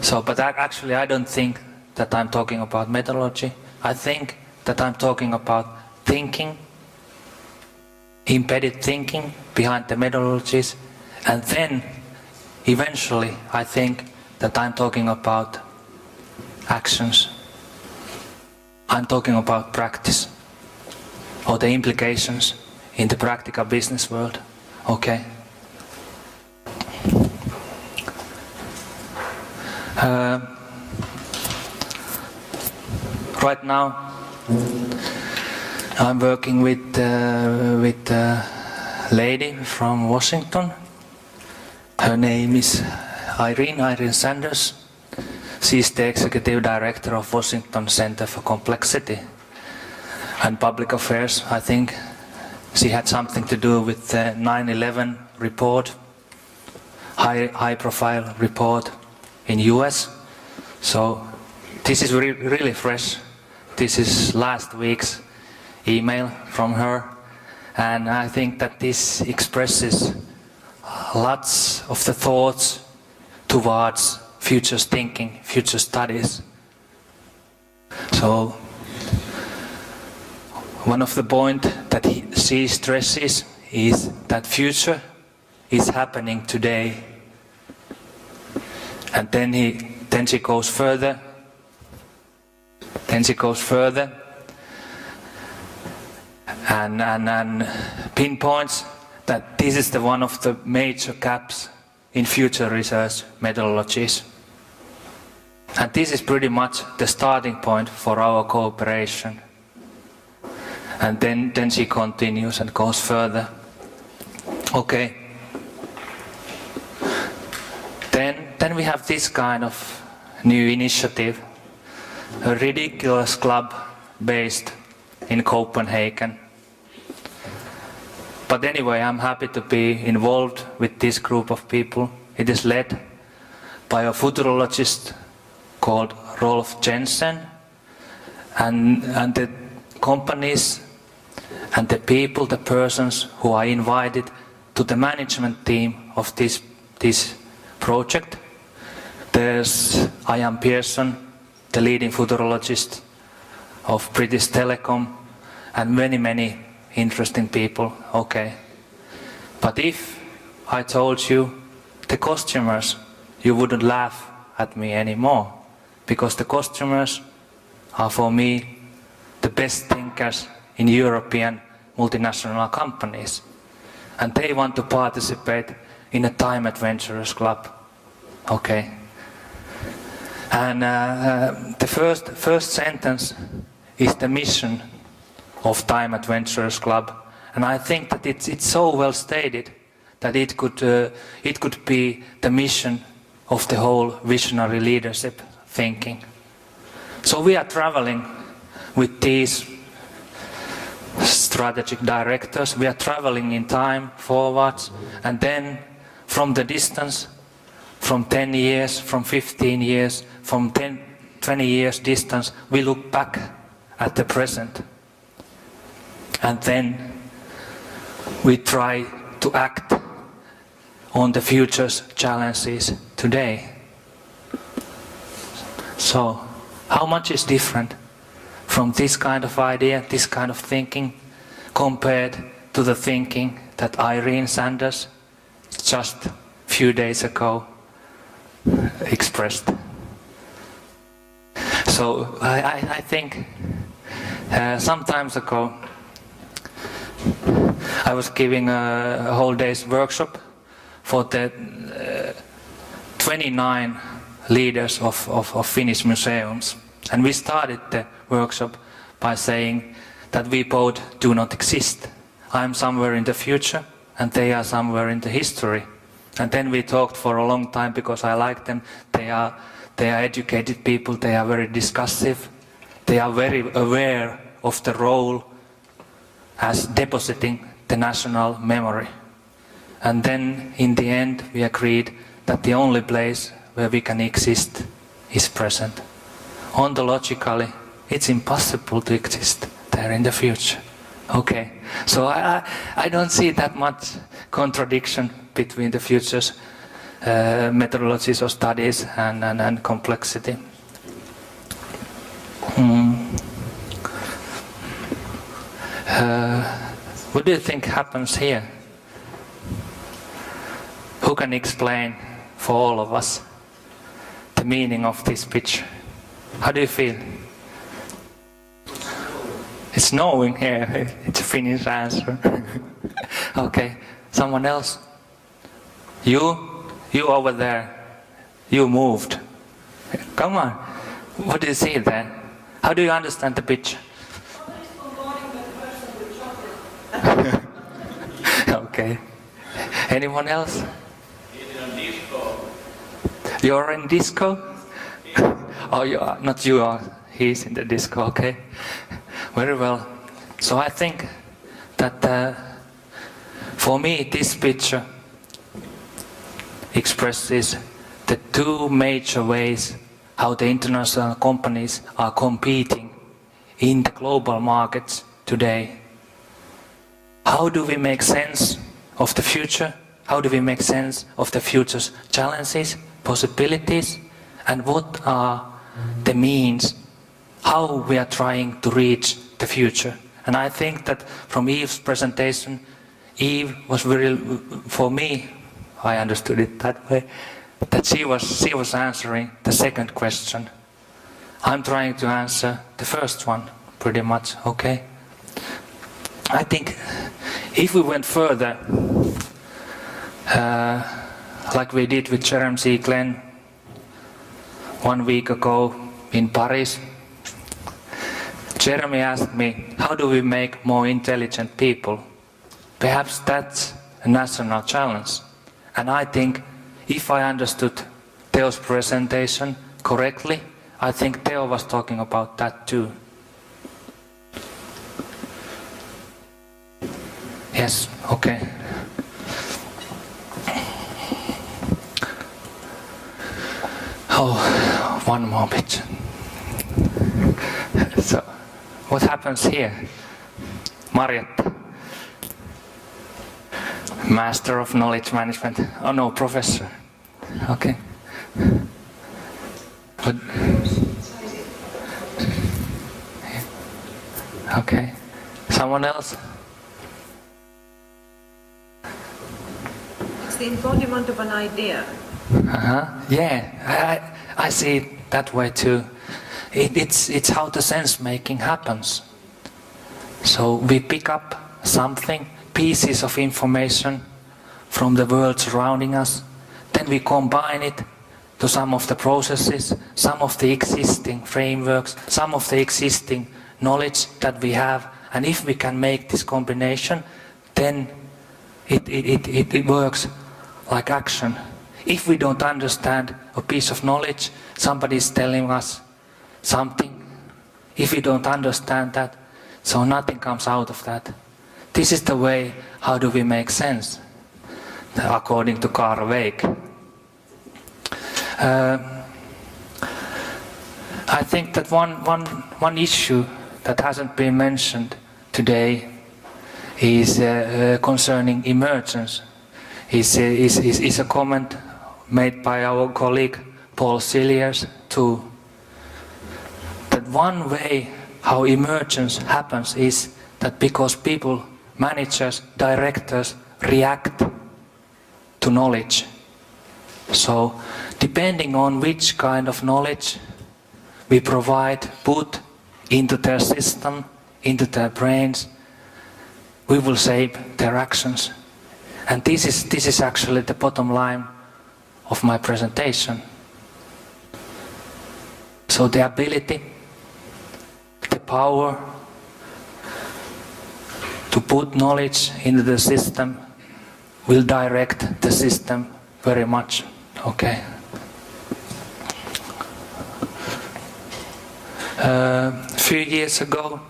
So, but actually I don't think that I'm talking about methodology. I think that I'm talking about thinking, embedded thinking behind the methodologies, and then eventually I think that I'm talking about actions. I'm talking about practice, or the implications in the practical business world. Okay. Right now I'm working with a lady from Washington. Her name is Irene Sanders. She's the executive director of Washington Center for Complexity and Public Affairs. I think she had something to do with the 9/11 report, high profile report in US. So this is really fresh. This is last week's email from her, and I think that this expresses lots of the thoughts towards future thinking, future studies. So one of the points that she stresses is that future is happening today. And then she goes further. And pinpoints that this is one of the major gaps in future research methodologies. And this is pretty much the starting point for our cooperation. And then she continues and goes further. Okay. Then we have this kind of new initiative, a ridiculous club based in Copenhagen. But anyway, I'm happy to be involved with this group of people. It is led by a futurologist called Rolf Jensen, and the companies and the people, the persons who are invited to the management team of this project. There's Ian Pearson, the leading futurologist of British Telecom, and many interesting people. Okay. But if I told you the customers, you wouldn't laugh at me anymore, because the customers are for me the best thinkers in European multinational companies, and they want to participate in a Time Adventurers Club. Okay. And the first sentence is the mission of Time Adventurers Club, and I think that it's so well stated that it could be the mission of the whole visionary leadership thinking. So we are traveling with these strategic directors. We are traveling in time forwards, and then from the distance, from 10 years, from 15 years, from 20 years distance, we look back at the present. And then we try to act on the future's challenges today. So, how much is different from this kind of idea, this kind of thinking, compared to the thinking that Irene Sanders just a few days ago expressed? So I think some time ago I was giving a whole day's workshop for the 29 leaders of Finnish museums, and we started the workshop by saying that we both do not exist. I'm somewhere in the future and they are somewhere in the history. And then we talked for a long time because I like them. They are educated people, they are very discussive, they are very aware of the role as depositing the national memory. And then in the end we agreed that the only place where we can exist is present. Ontologically, it's impossible to exist there in the future. Okay, so I don't see that much contradiction between the future's methodologies or studies and complexity. What do you think happens here? Who can explain for all of us the meaning of this picture? How do you feel? It's knowing here. It's a Finnish answer. Okay, someone else? You over there. You moved. Come on. What do you see there? How do you understand the picture? Okay. Anyone else? You're in disco? Oh, you are, not you are. He's in the disco, okay. Very well. So I think that for me this picture expresses the two major ways how the international companies are competing in the global markets today. How do we make sense of the future? How do we make sense of the future's challenges, possibilities, and what are the means how we are trying to reach the future? And I think that from Eve's presentation, Eve was very, for me, I understood it that way, that she was answering the second question. I'm trying to answer the first one, pretty much, okay? I think if we went further, like we did with Jeremy C. Glenn 1 week ago in Paris, Jeremy asked me, how do we make more intelligent people? Perhaps that's a national challenge. And I think if I understood Teo's presentation correctly, I think Teo was talking about that too. Yes, okay. Oh, one more bit. So, what happens here? Marjatta, Master of Knowledge Management. Oh no, Professor. Okay. But, okay. Someone else? It's the embodiment of an idea. Yeah, I see it that way too. It's how the sense making happens. So we pick up something, pieces of information from the world surrounding us, then we combine it to some of the processes, some of the existing frameworks, some of the existing knowledge that we have, and if we can make this combination, then it works like action. If we don't understand a piece of knowledge, somebody is telling us something. If we don't understand that, so nothing comes out of that. This is the way, how do we make sense, according to Carl Weick. I think that one issue that hasn't been mentioned today is concerning emergence. Is a comment made by our colleague Paul Cilliers too. That one way how emergence happens is that because people, managers, directors react to knowledge. So depending on which kind of knowledge we put into their system, into their brains, we will shape their actions. And this is actually the bottom line of my presentation. So the ability, the power to put knowledge into the system will direct the system very much. Okay. A few years ago,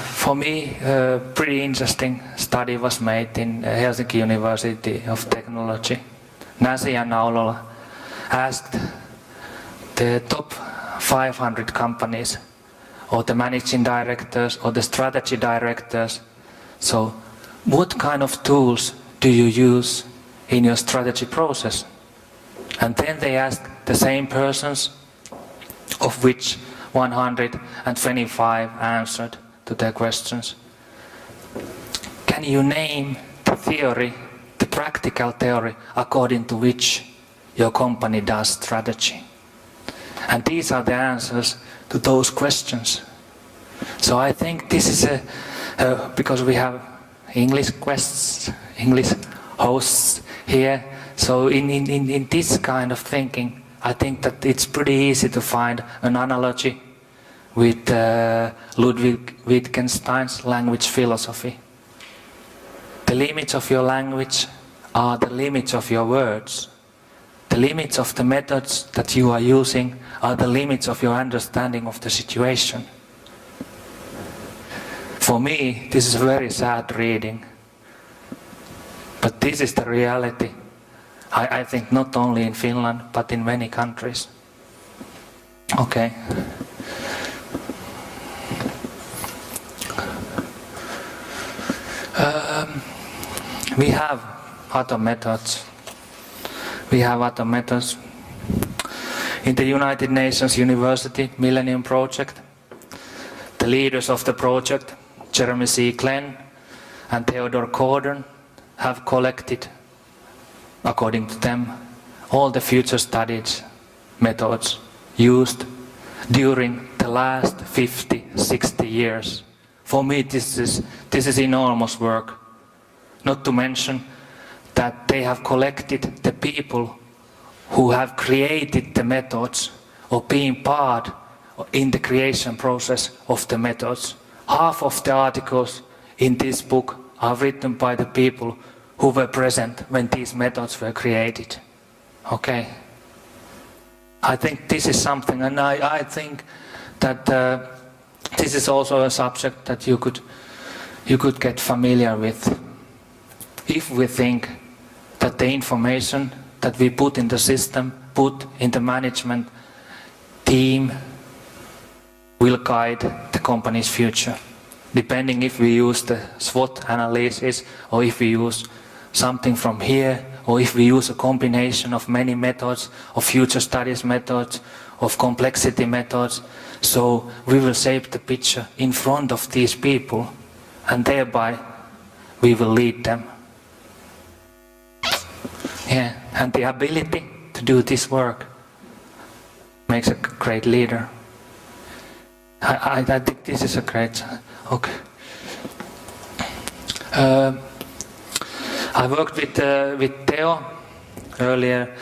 for me, a pretty interesting study was made in Helsinki University of Technology. Nasi and Naulola asked the top 500 companies, or the managing directors, or the strategy directors, so what kind of tools do you use in your strategy process. And then they ask the same persons, of which 125 answered to their questions. Can you name the theory, the practical theory, according to which your company does strategy? And these are the answers to those questions. So I think this is because we have English hosts here, so in this kind of thinking, I think that it's pretty easy to find an analogy with Ludwig Wittgenstein's language philosophy. The limits of your language are the limits of your words. The limits of the methods that you are using are the limits of your understanding of the situation. For me, this is very sad reading. But this is the reality. I think not only in Finland, but in many countries. Okay. We have other methods. In the United Nations University Millennium Project, the leaders of the project, Jeremy C. Glenn and Theodore Corden, have collected, according to them, all the future studies methods used during the last 50, 60 years. For me, this is enormous work. Not to mention that they have collected the people who have created the methods or being part in the creation process of the methods. Half of the articles in this book are written by the people who were present when these methods were created. Okay. I think this is something, and I think that this is also a subject that you could get familiar with. If we think that the information that we put in the system, put in the management team, will guide the company's future. Depending if we use the SWOT analysis, or if we use something from here, or if we use a combination of many methods, of future studies methods, of complexity methods, so we will shape the picture in front of these people, and thereby we will lead them. Yeah, and the ability to do this work makes a great leader. I think this is a great. Okay. I worked with Theo earlier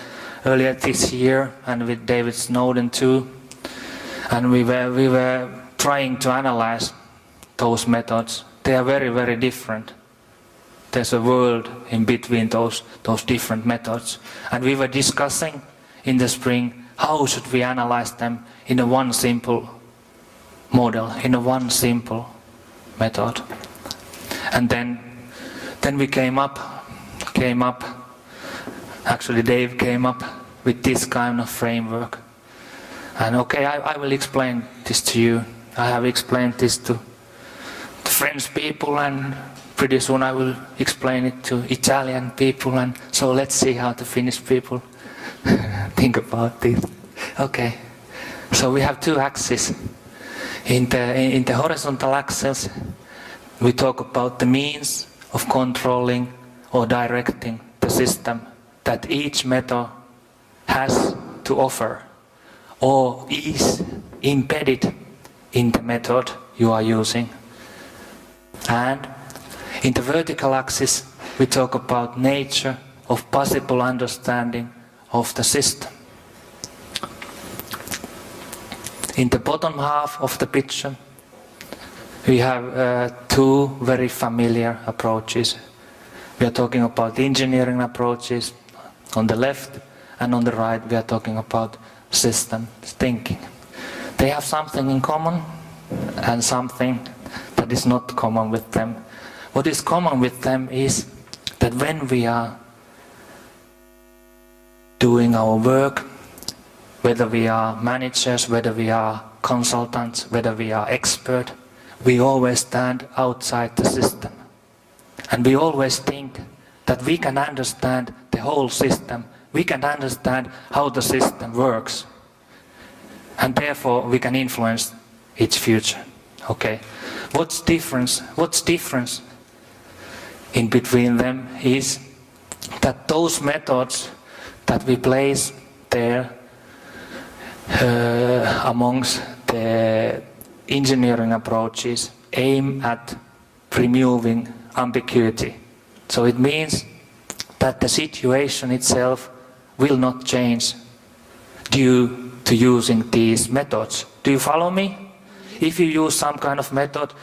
this year, and with David Snowden too, and we were trying to analyze those methods. They are very, very different. There's a world in between those different methods, and we were discussing in the spring how should we analyze them in a one simple model, in a one simple method. And then we came up, actually Dave came up with this kind of framework. And okay, I will explain this to you. I have explained this to the French people, and pretty soon I will explain it to Italian people, and so let's see how the Finnish people think about this. Okay, so we have two axes. In the horizontal axis, we talk about the means of controlling or directing the system that each method has to offer or is embedded in the method you are using. And in the vertical axis, we talk about nature of possible understanding of the system. In the bottom half of the picture, we have two very familiar approaches. We are talking about engineering approaches on the left, and on the right we are talking about system thinking. They have something in common and something that is not common with them. What is common with them is that when we are doing our work, whether we are managers, whether we are consultants, whether we are experts, we always stand outside the system. And we always think that we can understand the whole system, we can understand how the system works. And therefore we can influence its future. Okay. What's difference in between them is that those methods that we place there amongst the engineering approaches aim at removing ambiguity. So it means that the situation itself will not change due to using these methods. Do you follow me? If you use some kind of method,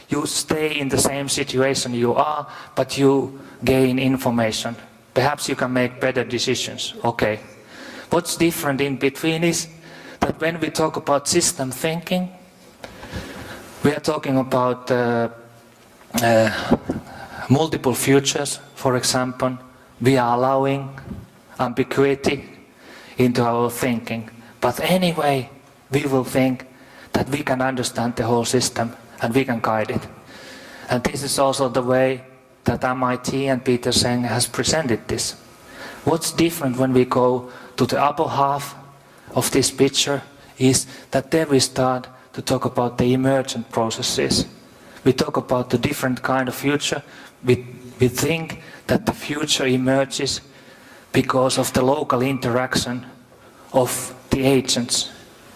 you stay in the same situation you are, but you gain information. Perhaps you can make better decisions. Okay. What's different in between is that when we talk about system thinking, we are talking about multiple futures, for example. We are allowing ambiguity into our thinking. But anyway, we will think that we can understand the whole system and we can guide it. And this is also the way that MIT and Peter Senge has presented this. What's different when we go to the upper half of this picture is that there we start to talk about the emergent processes. We talk about the different kind of future. We think that the future emerges because of the local interaction of the agents.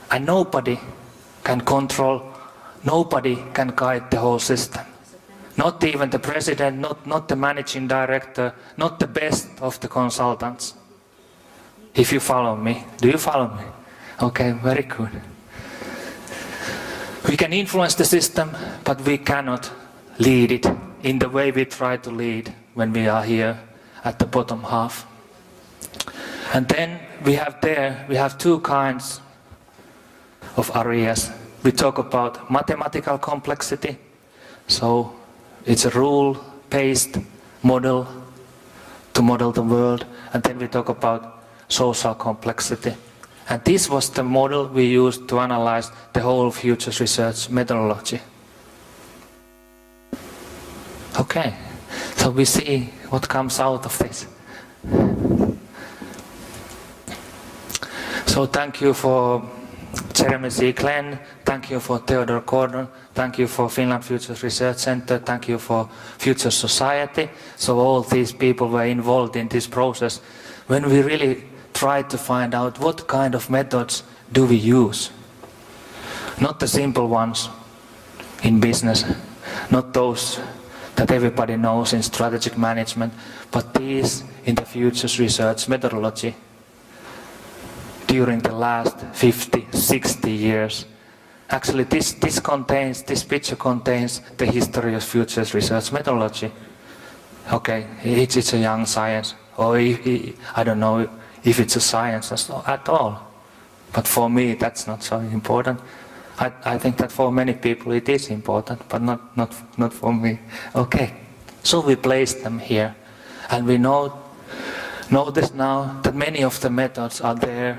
And nobody can control, nobody can guide the whole system. Not even the president, not the managing director, not the best of the consultants. If you follow me. Do you follow me? Okay, very good. We can influence the system, but we cannot lead it in the way we try to lead when we are here at the bottom half. And then we have two kinds of areas. We talk about mathematical complexity, so it's a rule-based model to model the world, and then we talk about social complexity. And this was the model we used to analyze the whole futures research methodology. Okay, so we see what comes out of this. So thank you for Jeremy C. Glenn, thank you for Theodore Gordon, thank you for Finland Futures Research Center, thank you for Future Society. So all these people were involved in this process when we really tried to find out what kind of methods do we use. Not the simple ones in business, not those that everybody knows in strategic management, but these in the futures research methodology. During the last 50, 60 years. Actually, this picture contains the history of futures research methodology. Okay, it's a young science, or I don't know if it's a science at all. But for me, that's not so important. I think that for many people it is important, but not for me. Okay, so we placed them here, and we notice now that many of the methods are there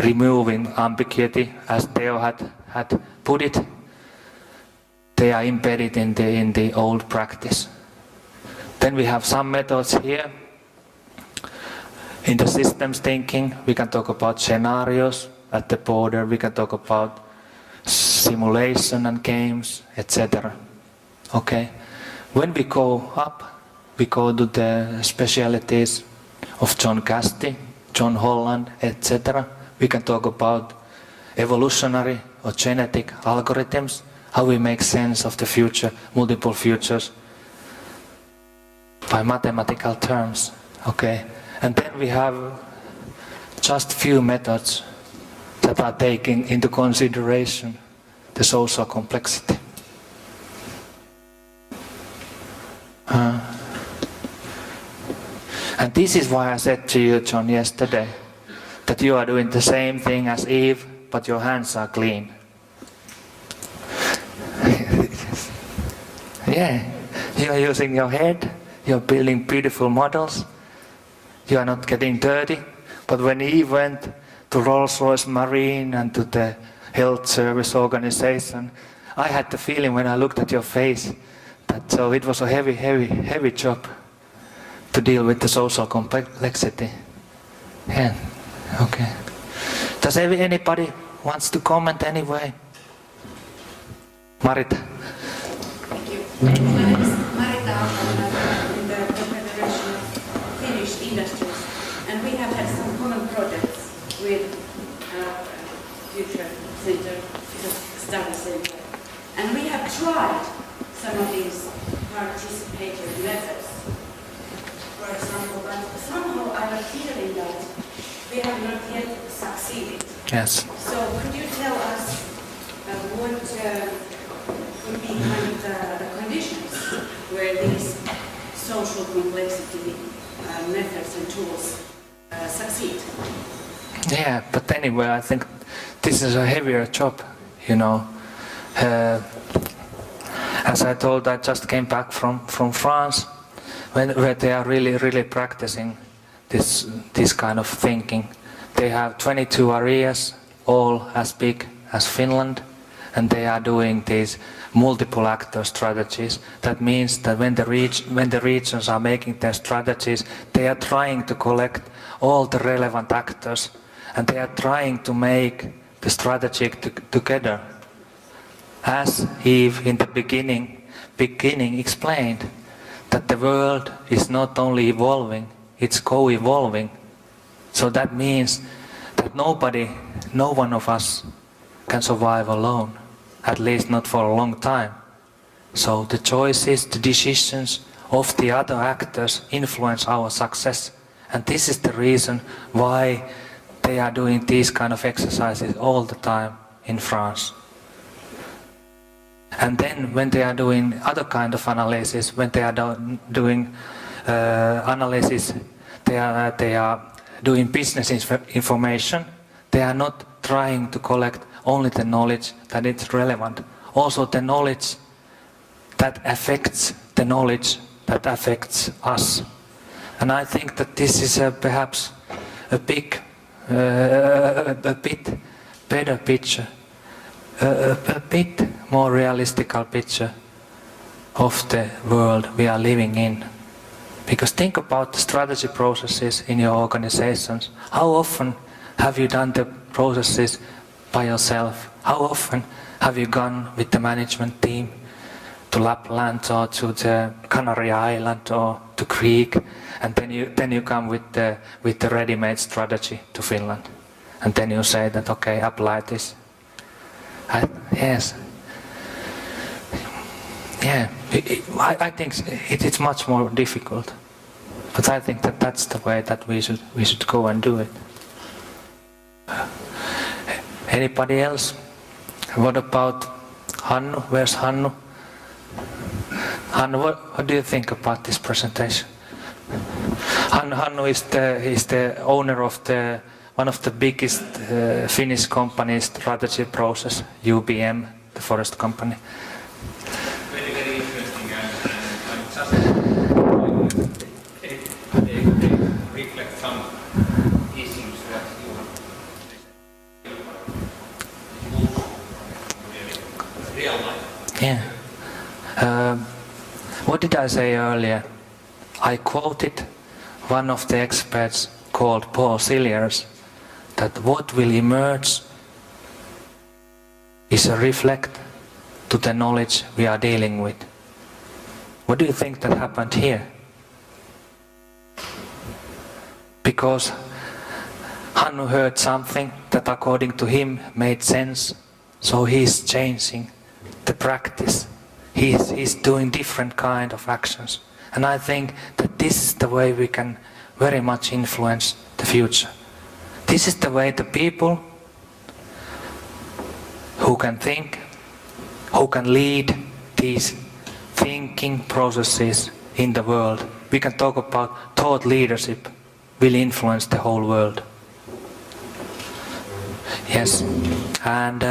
removing ambiguity, as Theo had put it. They are embedded in the old practice. Then we have some methods here. In the systems thinking, we can talk about scenarios at the border, we can talk about simulation and games, etc. Okay. When we go up, we go to the specialities of John Casti, John Holland, etc. We can talk about evolutionary or genetic algorithms, how we make sense of the future, multiple futures, by mathematical terms. Okay. And then we have just few methods that are taking into consideration the social complexity. And this is why I said to you, John, yesterday, that you are doing the same thing as Eve, but your hands are clean. Yeah, you are using your head, you are building beautiful models, you are not getting dirty. But when Eve went to Rolls-Royce Marine and to the health service organization, I had the feeling when I looked at your face that so it was a heavy job. to deal with the social complexity. Yeah, okay. Does anybody wants to comment anyway? Marita. Thank you. My name is Marita Aaltonen in the Confederation of Finnish Industries, and we have had some common projects with Future Center, Study Center, and we have tried some of these participatory methods, for example, but somehow I have a feeling that we have not yet succeeded. Yes. So could you tell us what would be kind of the conditions where these social complexity methods and tools succeed? Yeah, but anyway, I think this is a heavier job, you know. As I told, I just came back from France, where they are really practicing this kind of thinking. They have 22 areas, all as big as Finland, and they are doing these multiple actor strategies. That means that when the regions are making their strategies, they are trying to collect all the relevant actors, and they are trying to make the strategy together. As Eve in the beginning explained, that the world is not only evolving, it's co-evolving. So that means that no one of us can survive alone, at least not for a long time. So the choices, the decisions of the other actors influence our success. And this is the reason why they are doing these kind of exercises all the time in France. And then when they are doing other kind of analysis, when they are doing analysis, they are doing business information. They are not trying to collect only the knowledge that is relevant, also the knowledge that affects the knowledge that affects us. And I think that this is perhaps a bit better picture, a bit more realistic picture of the world we are living in. Because think about the strategy processes in your organizations. How often have you done the processes by yourself? How often have you gone with the management team to Lapland or to the Canary Island or to Greek, and then you come with the ready-made strategy to Finland, and then you say that okay, apply this. Yes. Yeah, I think it's much more difficult, but I think that that's the way that we should go and do it. Anybody else? What about Hannu? Where's Hannu? Hannu, what do you think about this presentation? Hannu is the owner of one of the biggest Finnish companies strategy process, UBM, the forest company. Very interesting, and just they reflect some issues that you real life. Yeah. What did I say earlier? I quoted one of the experts called Paul Silliers, that what will emerge is a reflect to the knowledge we are dealing with. What do you think that happened here? Because Hannu heard something that according to him made sense, so he's changing the practice. He's doing different kind of actions. And I think that this is the way we can very much influence the future. This is the way the people who can think, who can lead these thinking processes in the world. We can talk about thought leadership will influence the whole world. Yes. And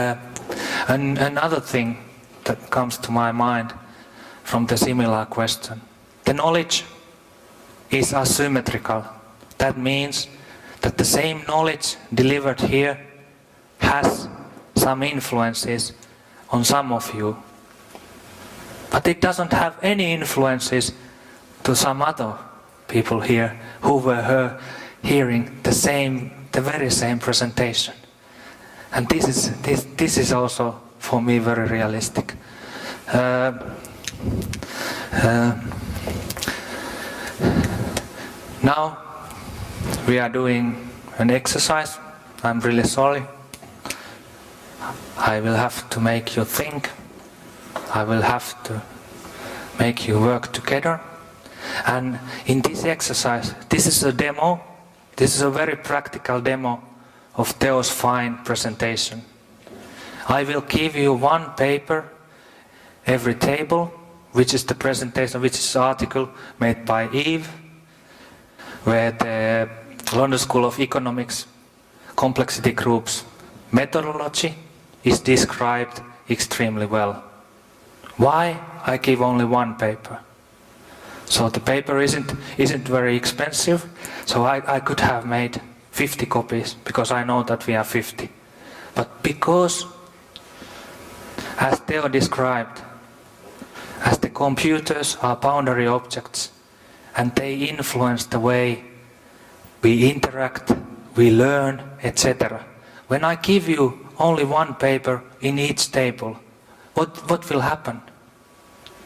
another thing that comes to my mind from the similar question. The knowledge is asymmetrical. That means that the same knowledge delivered here has some influences on some of you. But it doesn't have any influences to some other. people here who were hearing the very same presentation. And this is also for me very realistic. Now we are doing an exercise. I'm really sorry. I will have to make you think. I will have to make you work together. And in this exercise, this is a demo. This is a very practical demo of Teo's fine presentation. I will give you one paper every table, which is the presentation, which is an article made by Eve, where the London School of Economics complexity group's methodology is described extremely well. Why I give only one paper? So the paper isn't very expensive, so I could have made 50 copies, because I know that we are 50. But because, as Teo described, as the computers are boundary objects, and they influence the way we interact, we learn, etc. When I give you only one paper in each table, what will happen?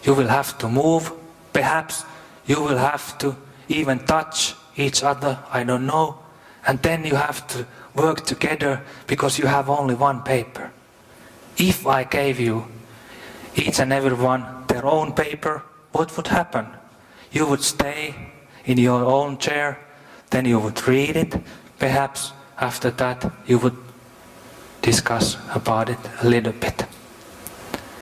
You will have to move, perhaps you will have to even touch each other, I don't know, and then you have to work together because you have only one paper. If I gave you, each and every one, their own paper, what would happen? You would stay in your own chair, then you would read it, perhaps after that you would discuss about it a little bit.